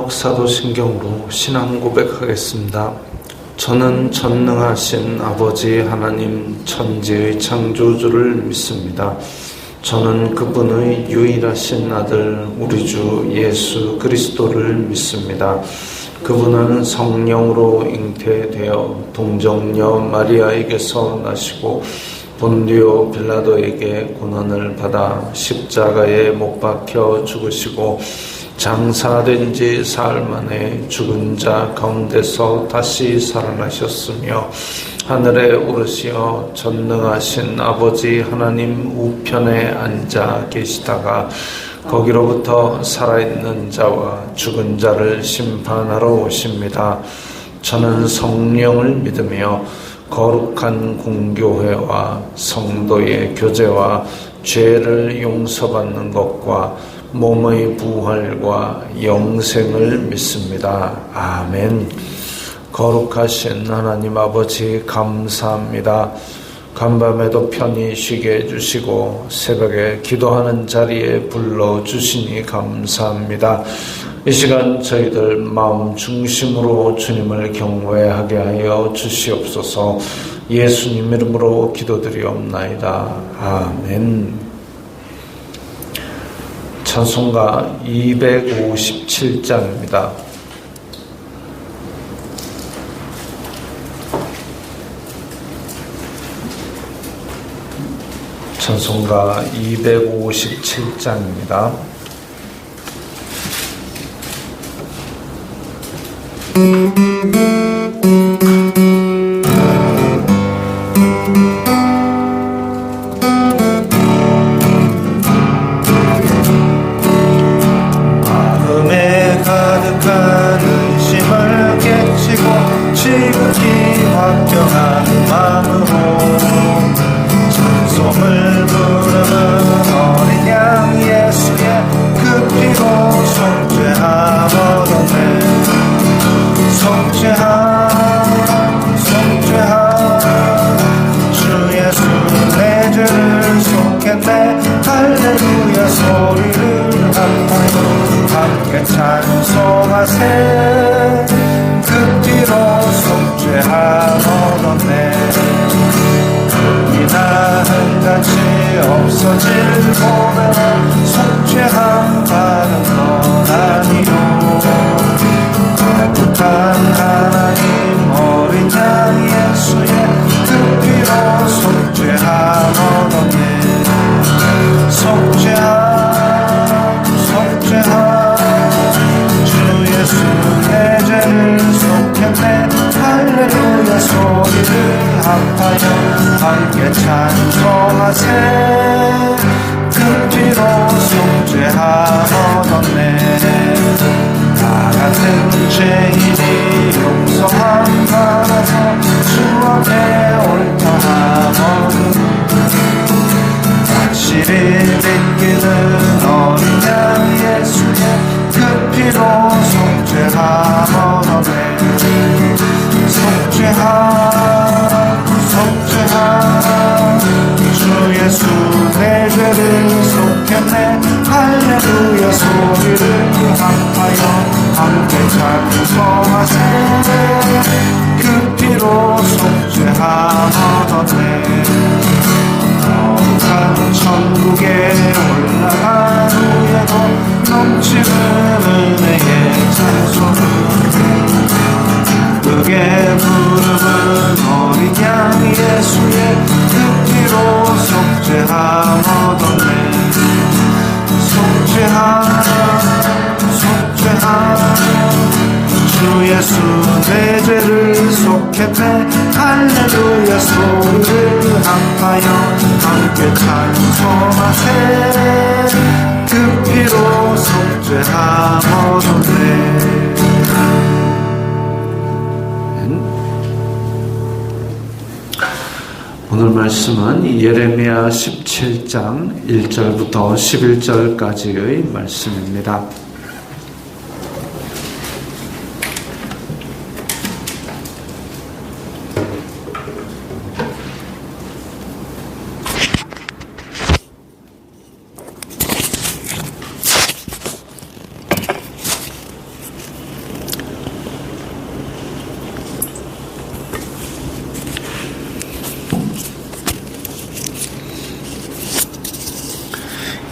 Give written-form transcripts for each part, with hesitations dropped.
한옥 사도신경으로 신앙 고백하겠습니다. 저는 전능하신 아버지 하나님 천지의 창조주를 믿습니다. 저는 그분의 유일하신 아들 우리 주 예수 그리스도를 믿습니다. 그분은 성령으로 잉태되어 동정녀 마리아에게서 나시고 본디오 빌라도에게 고난을 받아 십자가에 못 박혀 죽으시고 장사된 지 사흘 만에 죽은 자 가운데서 다시 살아나셨으며 하늘에 오르시어 전능하신 아버지 하나님 우편에 앉아 계시다가 거기로부터 살아있는 자와 죽은 자를 심판하러 오십니다. 저는 성령을 믿으며 거룩한 공교회와 성도의 교제와 죄를 용서받는 것과 몸의 부활과 영생을 믿습니다. 아멘. 거룩하신 하나님 아버지 감사합니다. 간밤에도 편히 쉬게 해주시고 새벽에 기도하는 자리에 불러주시니 감사합니다. 이 시간 저희들 마음 중심으로 주님을 경외하게 하여 주시옵소서. 예수님 이름으로 기도드리옵나이다. 아멘. 찬송가 257장입니다. 찬송가 257장입니다. 마음에 가득한 의심을 깨치고 지극히 확정한 마음으로 찬송을 부르는 어린 양 예수의 그 피로 속죄함 얻었네. 속죄함 주 예수 내 죄를 속했네. 할렐루야 소리를 합하여 함께 찬송하세. 그 피로 속죄함 얻었네. 이나 한같이 없어질 보면 속죄함 받은 건 아니요. 거룩한 하나님 어린 양 예수의 그 피로 속죄함 얻었네. 속죄함 주 예수 내 죄를 속했네. 할렐루야 소리를 합하여 함께 찬송하세. 그 피로 속죄함 얻었네. 나 같은 죄인이 용서함 받아서 주 앞에 옳다함 얻은 확실히 믿기는 어린 양 예수의 그 피로 속죄함 얻었네. 속죄함 주 예수 내 죄를 속했네. 할렐루야 소리를 합하여 함께 찬송하세. 그 피로 속죄함 얻었네. 거룩한 천국에 올라간 후에도 넘치는 은혜의 찬송을 크게 부르는 어린 양 예수의 그 피로 속죄함 얻었네. 속죄함 주 예수 내 죄를 속했네. 할렐루야 소리를 합하여 함께 찬송하세. 그 피로 속죄함 얻었네. 오늘 말씀은 예레미야 17장 1절부터 11절까지의 말씀입니다.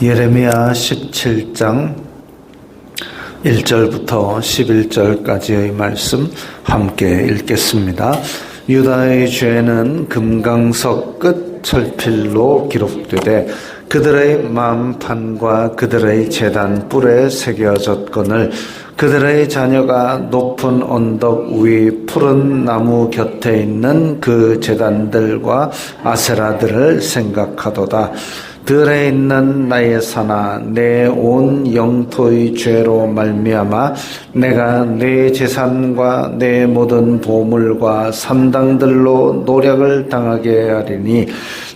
예레미야 17장 1절부터 11절까지의 말씀 함께 읽겠습니다. 유다의 죄는 금강석 끝 철필로 기록되되 그들의 만판과 그들의 제단 뿔에 새겨졌거늘 그들의 자녀가 높은 언덕 위 푸른 나무 곁에 있는 그 제단들과 아세라들을 생각하도다. 들에 있는 나의 산아, 내 온 영토의 죄로 말미암아 내가 내 재산과 내 모든 보물과 산당들로 노력을 당하게 하리니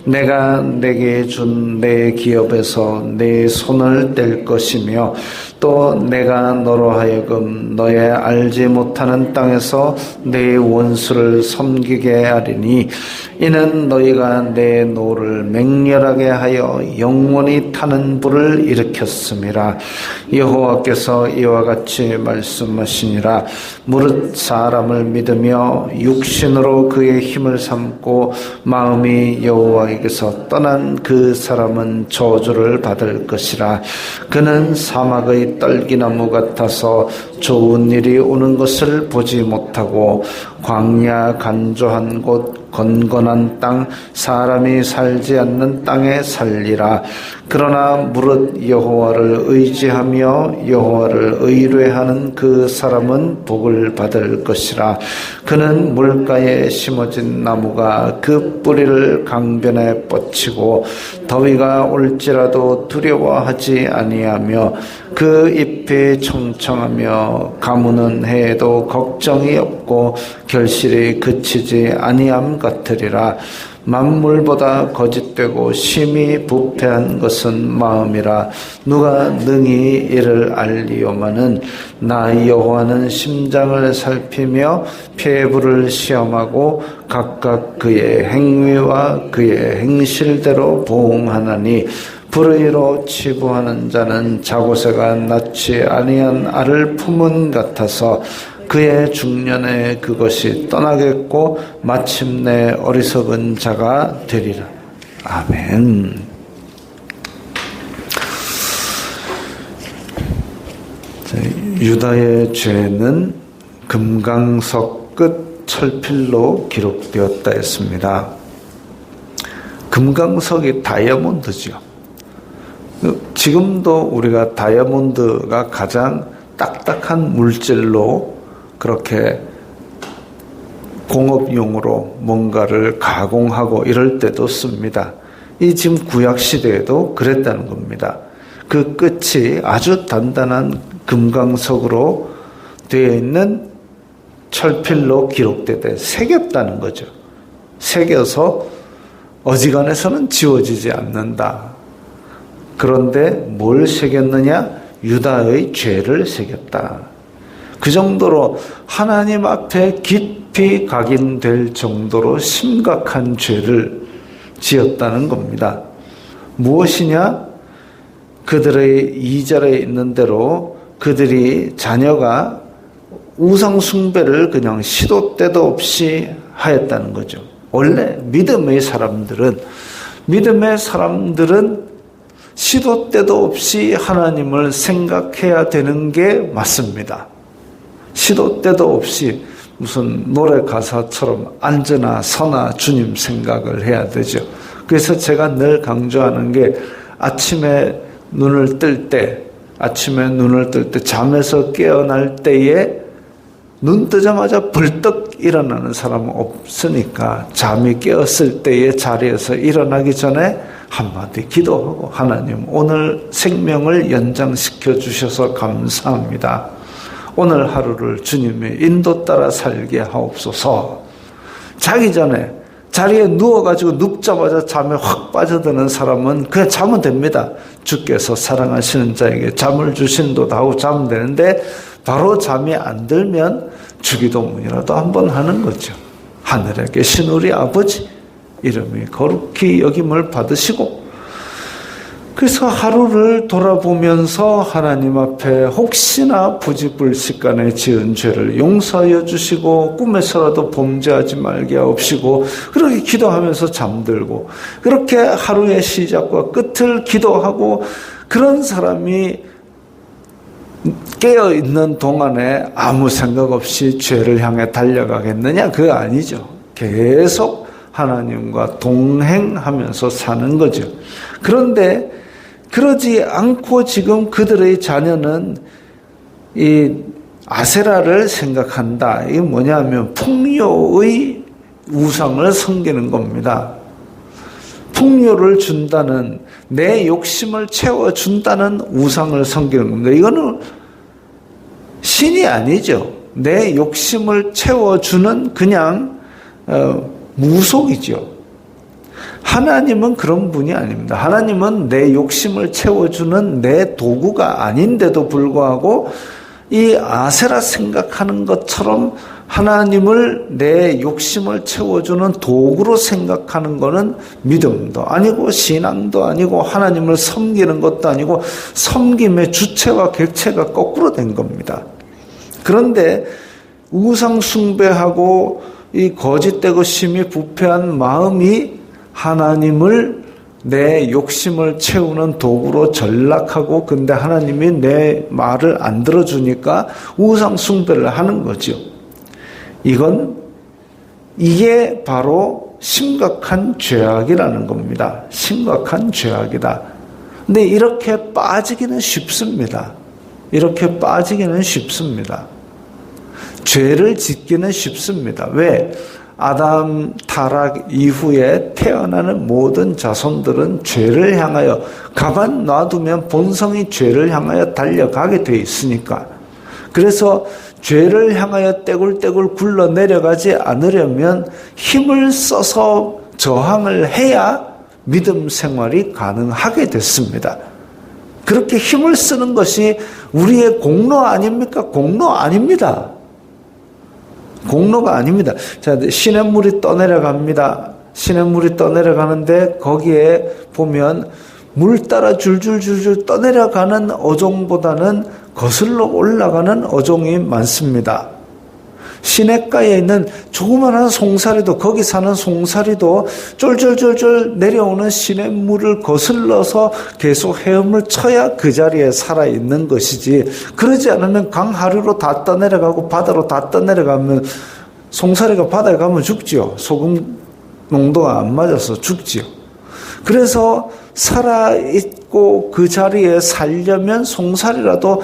내가 내게 준 내 기업에서 내 손을 뗄 것이며 또 내가 너로 하여금 너의 알지 못하는 땅에서 내 원수를 섬기게 하리니 이는 너희가 내 노를 맹렬하게 하여 영원히 타는 불을 일으켰음이라. 여호와께서 이와 같이 말씀하시니라. 무릇 사람을 믿으며 육신으로 그의 힘을 삼고 마음이 여호와에게서 떠난 그 사람은 저주를 받을 것이라. 그는 사막의 떨기나무 같아서 좋은 일이 오는 것을 보지 못하고 광야 간조한 곳 건건한 땅 사람이 살지 않는 땅에 살리라. 그러나 무릇 여호와를 의지하며 여호와를 의뢰하는 그 사람은 복을 받을 것이라. 그는 물가에 심어진 나무가 그 뿌리를 강변에 뻗치고 더위가 올지라도 두려워하지 아니하며 그 잎이 청청하며 가무는 해에도 걱정이 없고 결실이 그치지 아니함 같으리라. 만물보다 거짓되고 심히 부패한 것은 마음이라. 누가 능히 이를 알리오마는 나 여호와는 심장을 살피며 폐부를 시험하고 각각 그의 행위와 그의 행실대로 보응하나니 불의로 치부하는 자는 자고새가 낳지 아니한 알을 품은 같아서 그의 중년에 그것이 떠나겠고 마침내 어리석은 자가 되리라. 아멘. 유다의 죄는 금강석 끝 철필로 기록되었다 했습니다. 금강석이 다이아몬드죠. 지금도 우리가 다이아몬드가 가장 딱딱한 물질로 그렇게 공업용으로 뭔가를 가공하고 이럴 때도 씁니다. 이 지금 구약시대에도 그랬다는 겁니다. 그 끝이 아주 단단한 금강석으로 되어 있는 철필로 기록되되 새겼다는 거죠. 새겨서 어지간해서는 지워지지 않는다. 그런데 뭘 새겼느냐? 유다의 죄를 새겼다. 그 정도로 하나님 앞에 깊이 각인될 정도로 심각한 죄를 지었다는 겁니다. 무엇이냐? 그들의 2절에 있는 대로 그들이 자녀가 우상 숭배를 그냥 시도 때도 없이 하였다는 거죠. 원래 믿음의 사람들은 시도 때도 없이 하나님을 생각해야 되는 게 맞습니다. 시도 때도 없이 무슨 노래 가사처럼 앉으나 서나 주님 생각을 해야 되죠. 그래서 제가 늘 강조하는 게 아침에 눈을 뜰 때 잠에서 깨어날 때에 눈 뜨자마자 벌떡 일어나는 사람은 없으니까 잠이 깨었을 때의 자리에서 일어나기 전에 한마디 기도하고 하나님 오늘 생명을 연장시켜 주셔서 감사합니다. 오늘 하루를 주님의 인도 따라 살게 하옵소서. 자기 전에 자리에 누워가지고 눕자마자 잠에 확 빠져드는 사람은 그냥 자면 됩니다. 주께서 사랑하시는 자에게 잠을 주신도다 하고 자면 되는데 바로 잠이 안 들면 주기도문이라도 한번 하는 거죠. 하늘에 계신 우리 아버지 이름이 거룩히 여김을 받으시고 그래서 하루를 돌아보면서 하나님 앞에 혹시나 부지불식간에 지은 죄를 용서하여 주시고 꿈에서라도 범죄하지 말게 하옵시고 그렇게 기도하면서 잠들고 그렇게 하루의 시작과 끝을 기도하고 그런 사람이 깨어있는 동안에 아무 생각 없이 죄를 향해 달려가겠느냐? 그거 아니죠. 계속 하나님과 동행하면서 사는 거죠. 그런데 그러지 않고 지금 그들의 자녀는 이 아세라를 생각한다. 이게 뭐냐면 풍요의 우상을 섬기는 겁니다. 풍요를 준다는, 내 욕심을 채워준다는 우상을 섬기는 겁니다. 이거는 신이 아니죠. 내 욕심을 채워주는 그냥 무속이죠. 하나님은 그런 분이 아닙니다. 하나님은 내 욕심을 채워주는 내 도구가 아닌데도 불구하고 이 아세라 생각하는 것처럼 하나님을 내 욕심을 채워주는 도구로 생각하는 것은 믿음도 아니고 신앙도 아니고 하나님을 섬기는 것도 아니고 섬김의 주체와 객체가 거꾸로 된 겁니다. 그런데 우상 숭배하고 이 거짓되고 심히 부패한 마음이 하나님을 내 욕심을 채우는 도구로 전락하고, 근데 하나님이 내 말을 안 들어주니까 우상 숭배를 하는 거죠. 이게 바로 심각한 죄악이라는 겁니다. 심각한 죄악이다. 근데 이렇게 빠지기는 쉽습니다. 이렇게 빠지기는 쉽습니다. 죄를 짓기는 쉽습니다. 왜? 아담 타락 이후에 태어나는 모든 자손들은 죄를 향하여, 가만 놔두면 본성이 죄를 향하여 달려가게 돼 있으니까. 그래서 죄를 향하여 떼굴떼굴 굴러 내려가지 않으려면 힘을 써서 저항을 해야 믿음 생활이 가능하게 됐습니다. 그렇게 힘을 쓰는 것이 우리의 공로 아닙니까? 공로 아닙니다. 공로가 아닙니다. 자, 시냇물이 떠내려갑니다. 시냇물이 떠내려가는데 거기에 보면 물 따라 줄줄줄줄 떠내려가는 어종보다는 거슬러 올라가는 어종이 많습니다. 시냇가에 있는 조그마한 송사리도, 거기 사는 송사리도 쫄쫄쫄쫄 내려오는 시냇물을 거슬러서 계속 헤엄을 쳐야 그 자리에 살아있는 것이지, 그러지 않으면 강 하류로 다 떠내려가고 바다로 다 떠내려가면 송사리가 바다에 가면 죽지요. 소금 농도가 안 맞아서 죽지요. 그래서 살아있고 그 자리에 살려면 송사리라도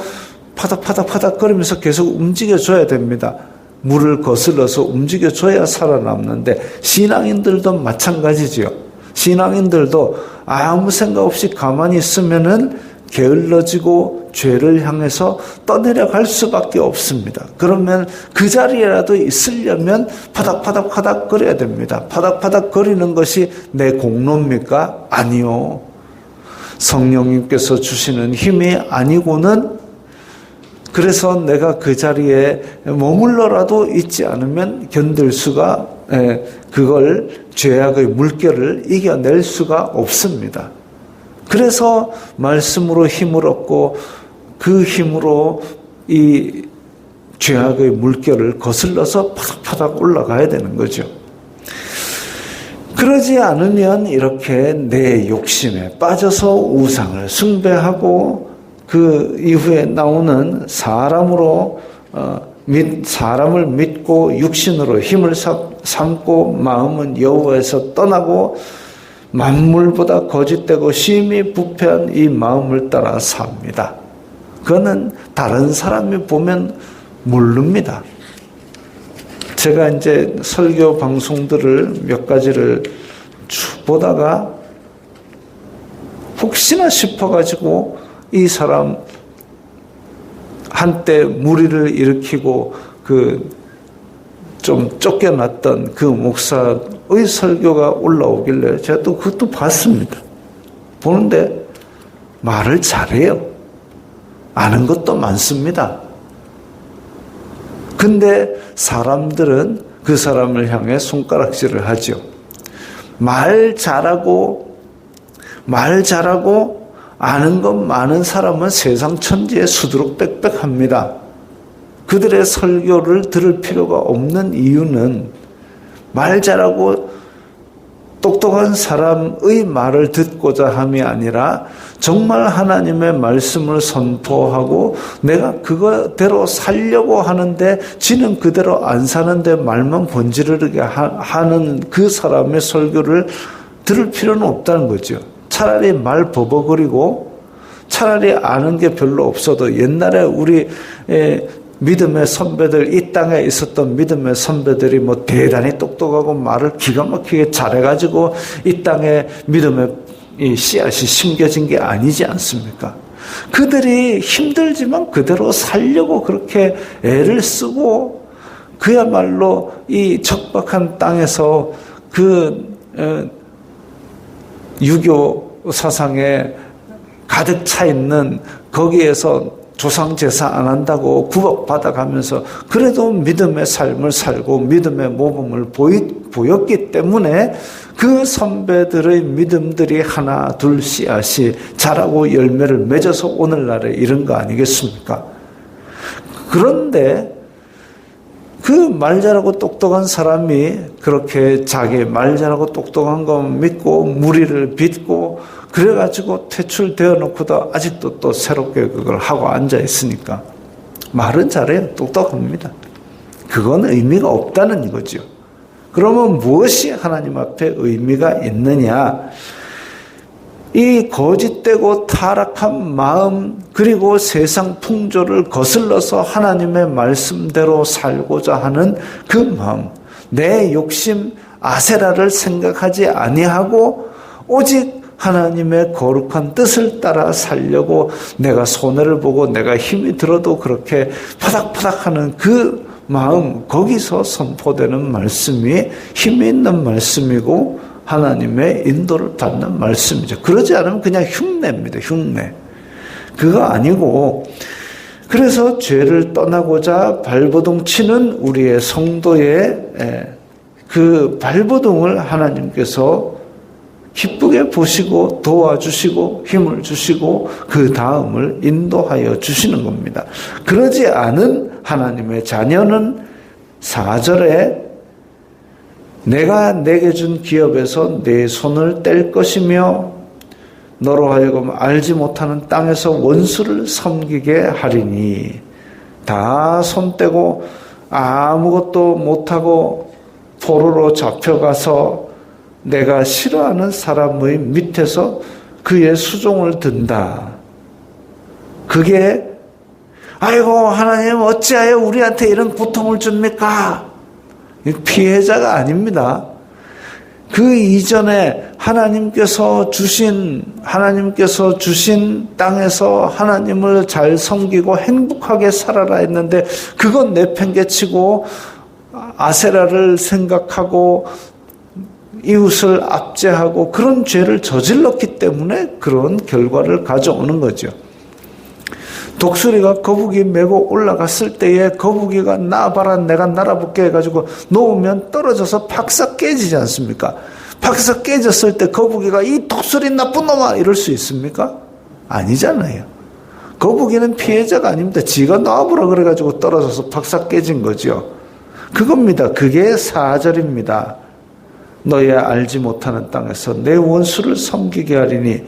파닥파닥파닥 거리면서 계속 움직여줘야 됩니다. 물을 거슬러서 움직여줘야 살아남는데, 신앙인들도 마찬가지지요. 신앙인들도 아무 생각 없이 가만히 있으면은 게을러지고 죄를 향해서 떠내려갈 수밖에 없습니다. 그러면 그 자리에라도 있으려면 파닥파닥파닥 거려야 됩니다. 파닥파닥 거리는 것이 내 공로입니까? 아니요. 성령님께서 주시는 힘이 아니고는, 그래서 내가 그 자리에 머물러라도 있지 않으면 견딜 수가, 그걸 죄악의 물결을 이겨낼 수가 없습니다. 그래서 말씀으로 힘을 얻고 그 힘으로 이 죄악의 물결을 거슬러서 파닥파닥 올라가야 되는 거죠. 그러지 않으면 이렇게 내 욕심에 빠져서 우상을 숭배하고 그 이후에 나오는 사람을 믿고 육신으로 힘을 삼고 마음은 여호와에서 떠나고 만물보다 거짓되고 심히 부패한 이 마음을 따라 삽니다. 그거는 다른 사람이 보면 모릅니다. 제가 이제 설교 방송들을 몇 가지를 보다가 혹시나 싶어가지고 이 사람 한때 무리를 일으키고 좀 쫓겨났던 그 목사의 설교가 올라오길래 제가 또 그것도 봤습니다. 보는데 말을 잘해요. 아는 것도 많습니다. 근데 사람들은 그 사람을 향해 손가락질을 하죠. 말 잘하고 아는 것 많은 사람은 세상 천지에 수두룩빽빽합니다. 그들의 설교를 들을 필요가 없는 이유는 말 잘하고 똑똑한 사람의 말을 듣고자 함이 아니라 정말 하나님의 말씀을 선포하고 내가 그거대로 살려고 하는데 지는 그대로 안 사는데 말만 번지르르게 하는 그 사람의 설교를 들을 필요는 없다는 거죠. 차라리 말 버벅거리고 차라리 아는 게 별로 없어도 옛날에 우리 믿음의 선배들, 이 땅에 있었던 믿음의 선배들이 뭐 대단히 똑똑하고 말을 기가 막히게 잘해가지고 이 땅에 믿음의 이 씨앗이 심겨진 게 아니지 않습니까? 그들이 힘들지만 그대로 살려고 그렇게 애를 쓰고 그야말로 이 척박한 땅에서 그 유교 사상에 가득 차 있는 거기에서 조상 제사 안 한다고 구박받아가면서 그래도 믿음의 삶을 살고 믿음의 모범을 보였기 때문에 그 선배들의 믿음들이 하나 둘 씨앗이 자라고 열매를 맺어서 오늘날에 이런 거 아니겠습니까? 그런데 그 말 잘하고 똑똑한 사람이 그렇게 자기 말 잘하고 똑똑한 거 믿고 무리를 빚고 그래가지고 퇴출되어 놓고도 아직도 또 새롭게 그걸 하고 앉아 있으니까 말은 잘해요. 똑똑합니다. 그건 의미가 없다는 거죠. 그러면 무엇이 하나님 앞에 의미가 있느냐? 이 거짓되고 타락한 마음 그리고 세상 풍조를 거슬러서 하나님의 말씀대로 살고자 하는 그 마음, 내 욕심 아세라를 생각하지 아니하고 오직 하나님의 거룩한 뜻을 따라 살려고 내가 손해를 보고 내가 힘이 들어도 그렇게 파닥파닥하는 그 마음, 거기서 선포되는 말씀이 힘이 있는 말씀이고 하나님의 인도를 받는 말씀이죠. 그러지 않으면 그냥 흉내입니다. 흉내. 그거 아니고 그래서 죄를 떠나고자 발버둥 치는 우리의 성도의 그 발버둥을 하나님께서 기쁘게 보시고 도와주시고 힘을 주시고 그 다음을 인도하여 주시는 겁니다. 그러지 않은 하나님의 자녀는 4절에 내가 내게 준 기업에서 내 손을 뗄 것이며 너로 하여금 알지 못하는 땅에서 원수를 섬기게 하리니 다 손 떼고 아무것도 못하고 포로로 잡혀가서 내가 싫어하는 사람의 밑에서 그의 수종을 든다. 그게 아이고 하나님 어찌하여 우리한테 이런 고통을 줍니까? 피해자가 아닙니다. 그 이전에 하나님께서 주신 땅에서 하나님을 잘 섬기고 행복하게 살아라 했는데 그건 내팽개치고 아세라를 생각하고 이웃을 압제하고 그런 죄를 저질렀기 때문에 그런 결과를 가져오는 거죠. 독수리가 거북이 메고 올라갔을 때에 거북이가 나와봐라 내가 날아볼게 해가지고 놓으면 떨어져서 팍싹 깨지지 않습니까? 팍싹 깨졌을 때 거북이가 이 독수리 나쁜 놈아 이럴 수 있습니까? 아니잖아요. 거북이는 피해자가 아닙니다. 지가 나와보라 그래가지고 떨어져서 팍싹 깨진 거죠. 그겁니다. 그게 4절입니다. 너의 알지 못하는 땅에서 내 원수를 섬기게 하리니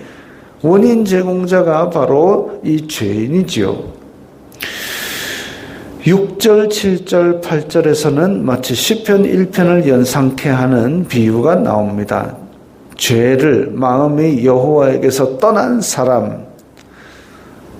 원인 제공자가 바로 이 죄인이지요. 6절, 7절, 8절에서는 마치 시편 1편을 연상케 하는 비유가 나옵니다. 죄를 마음이 여호와에게서 떠난 사람,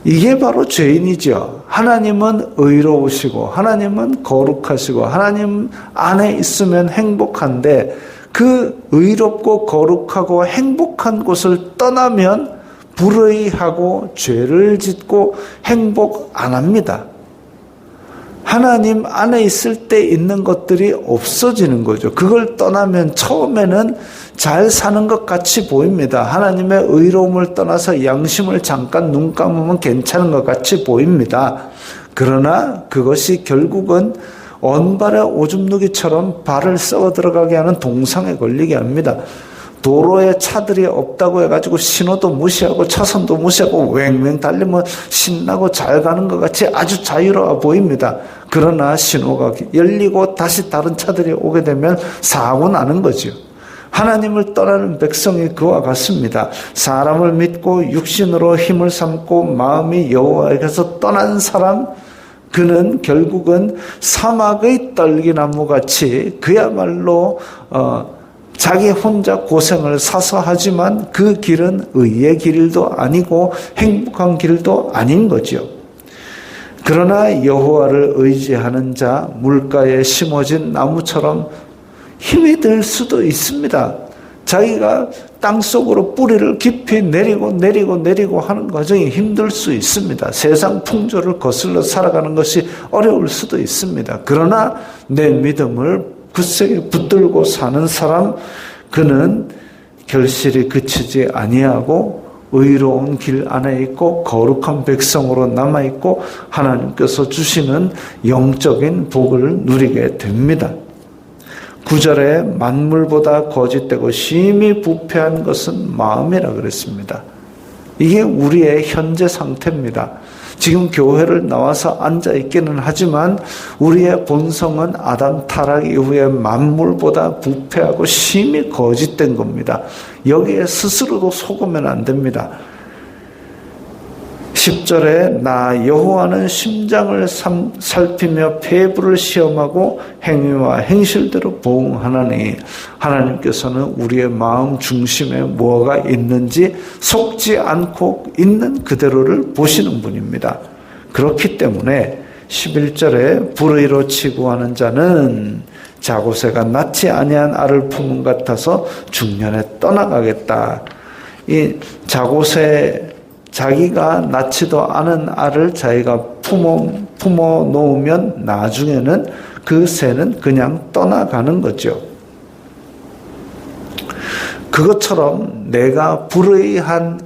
이게 바로 죄인이죠. 하나님은 의로우시고 하나님은 거룩하시고 하나님 안에 있으면 행복한데 그 의롭고 거룩하고 행복한 곳을 떠나면 불의하고 죄를 짓고 행복 안 합니다. 하나님 안에 있을 때 있는 것들이 없어지는 거죠. 그걸 떠나면 처음에는 잘 사는 것 같이 보입니다. 하나님의 의로움을 떠나서 양심을 잠깐 눈 감으면 괜찮은 것 같이 보입니다. 그러나 그것이 결국은 언발의 오줌 누기처럼 발을 썩어 들어가게 하는 동상에 걸리게 합니다. 도로에 차들이 없다고 해가지고 신호도 무시하고 차선도 무시하고 왱왱 달리면 신나고 잘 가는 것 같이 아주 자유로워 보입니다. 그러나 신호가 열리고 다시 다른 차들이 오게 되면 사고 나는 거죠. 하나님을 떠나는 백성이 그와 같습니다. 사람을 믿고 육신으로 힘을 삼고 마음이 여호와에게서 떠난 사람, 그는 결국은 사막의 떨기나무같이 그야말로 자기 혼자 고생을 사서 하지만 그 길은 의의 길도 아니고 행복한 길도 아닌 거죠. 그러나 여호와를 의지하는 자, 물가에 심어진 나무처럼 힘이 들 수도 있습니다. 자기가 땅속으로 뿌리를 깊이 내리고 하는 과정이 힘들 수 있습니다. 세상 풍조를 거슬러 살아가는 것이 어려울 수도 있습니다. 그러나 내 믿음을 굳세게 붙들고 사는 사람, 그는 결실이 그치지 아니하고 의로운 길 안에 있고 거룩한 백성으로 남아있고 하나님께서 주시는 영적인 복을 누리게 됩니다. 9절에 만물보다 거짓되고 심히 부패한 것은 마음이라 그랬습니다. 이게 우리의 현재 상태입니다. 지금 교회를 나와서 앉아있기는 하지만 우리의 본성은 아담 타락 이후에 만물보다 부패하고 심히 거짓된 겁니다. 여기에 스스로도 속으면 안 됩니다. 10절에 나 여호와는 심장을 살피며 폐부를 시험하고 행위와 행실대로 보응하나니, 하나님께서는 우리의 마음 중심에 뭐가 있는지 속지 않고 있는 그대로를 보시는 분입니다. 그렇기 때문에 11절에 불의로 치부하는 자는 자고새가 낳지 아니한 알을 품은 같아서 중년에 떠나가겠다. 이 자고새, 자기가 낳지도 않은 알을 자기가 품어 놓으면 나중에는 그 새는 그냥 떠나가는 거죠. 그것처럼 내가 불의한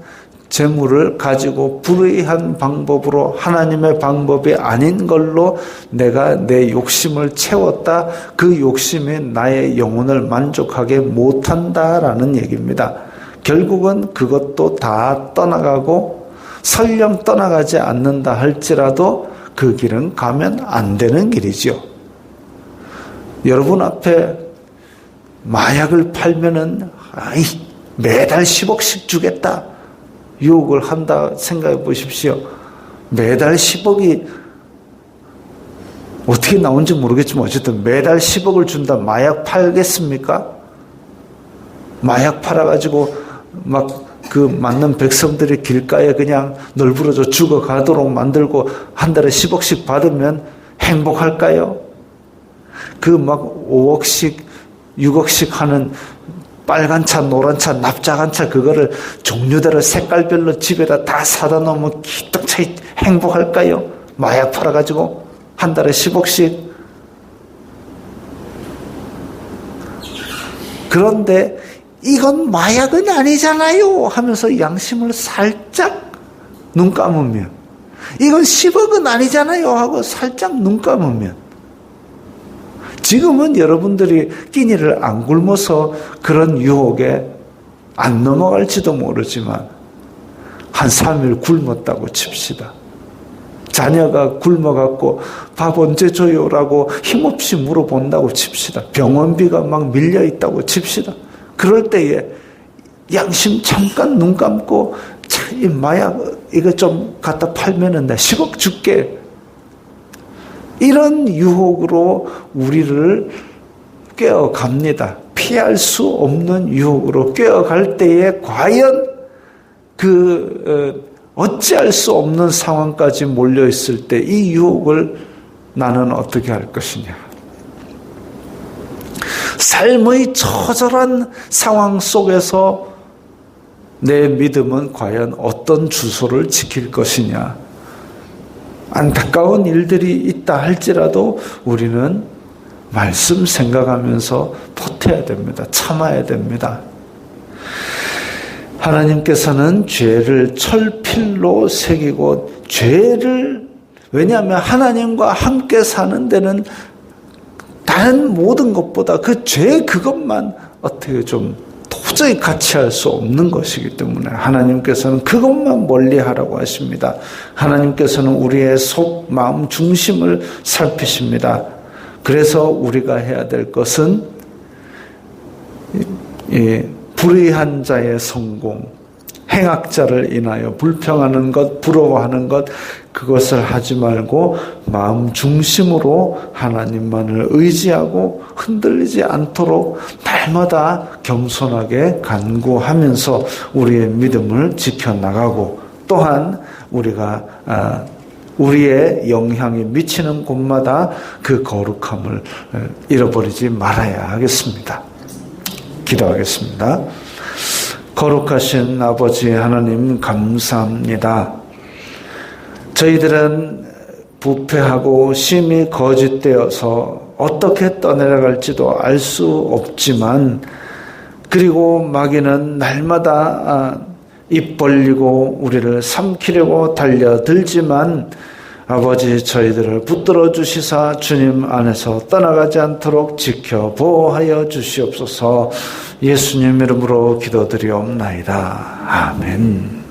재물을 가지고 불의한 방법으로, 하나님의 방법이 아닌 걸로 내가 내 욕심을 채웠다. 그 욕심이 나의 영혼을 만족하게 못한다라는 얘기입니다. 결국은 그것도 다 떠나가고, 설령 떠나가지 않는다 할지라도 그 길은 가면 안 되는 길이죠. 여러분 앞에 마약을 팔면은 매달 10억씩 주겠다 유혹을 한다 생각해 보십시오. 매달 10억이 어떻게 나온지 모르겠지만 어쨌든 매달 10억을 준다. 마약 팔겠습니까? 마약 팔아가지고 막 그 맞는 백성들이 길가에 그냥 널브러져 죽어가도록 만들고 한 달에 10억씩 받으면 행복할까요? 그 막 5억씩 6억씩 하는 빨간 차, 노란 차, 납작한 차, 그거를 종류대로 색깔별로 집에다 다 사다 놓으면 기똥차게 행복할까요? 마약 팔아가지고 한 달에 10억씩. 그런데 이건 마약은 아니잖아요 하면서 양심을 살짝 눈 감으면, 이건 10억은 아니잖아요 하고 살짝 눈 감으면, 지금은 여러분들이 끼니를 안 굶어서 그런 유혹에 안 넘어갈지도 모르지만 한 3일 굶었다고 칩시다. 자녀가 굶어갖고 밥 언제 줘요라고 힘없이 물어본다고 칩시다. 병원비가 막 밀려있다고 칩시다. 그럴 때에 양심 잠깐 눈 감고, 이 마약 이거 좀 갖다 팔면은 나 10억 줄게. 이런 유혹으로 우리를 꿰어갑니다. 피할 수 없는 유혹으로 꿰어갈 때에 과연 어찌할 수 없는 상황까지 몰려있을 때 이 유혹을 나는 어떻게 할 것이냐. 삶의 처절한 상황 속에서 내 믿음은 과연 어떤 주소를 지킬 것이냐. 안타까운 일들이 있다 할지라도 우리는 말씀 생각하면서 버텨야 됩니다. 참아야 됩니다. 하나님께서는 죄를 철필로 새기고, 왜냐하면 하나님과 함께 사는 데는 다른 모든 것보다 그 죄 그것만 어떻게 좀 도저히 같이 할 수 없는 것이기 때문에 하나님께서는 그것만 멀리하라고 하십니다. 하나님께서는 우리의 속, 마음 중심을 살피십니다. 그래서 우리가 해야 될 것은 이 불의한 자의 성공, 행악자를 인하여 불평하는 것, 부러워하는 것, 그것을 하지 말고 마음 중심으로 하나님만을 의지하고 흔들리지 않도록 날마다 겸손하게 간구하면서 우리의 믿음을 지켜나가고, 또한 우리가 우리의 영향이 미치는 곳마다 그 거룩함을 잃어버리지 말아야 하겠습니다. 기도하겠습니다. 거룩하신 아버지 하나님, 감사합니다. 저희들은 부패하고 심히 거짓되어서 어떻게 떠내려갈지도 알 수 없지만, 그리고 마귀는 날마다 입 벌리고 우리를 삼키려고 달려들지만, 아버지, 저희들을 붙들어 주시사 주님 안에서 떠나가지 않도록 지켜 보호하여 주시옵소서. 예수님 이름으로 기도드리옵나이다. 아멘.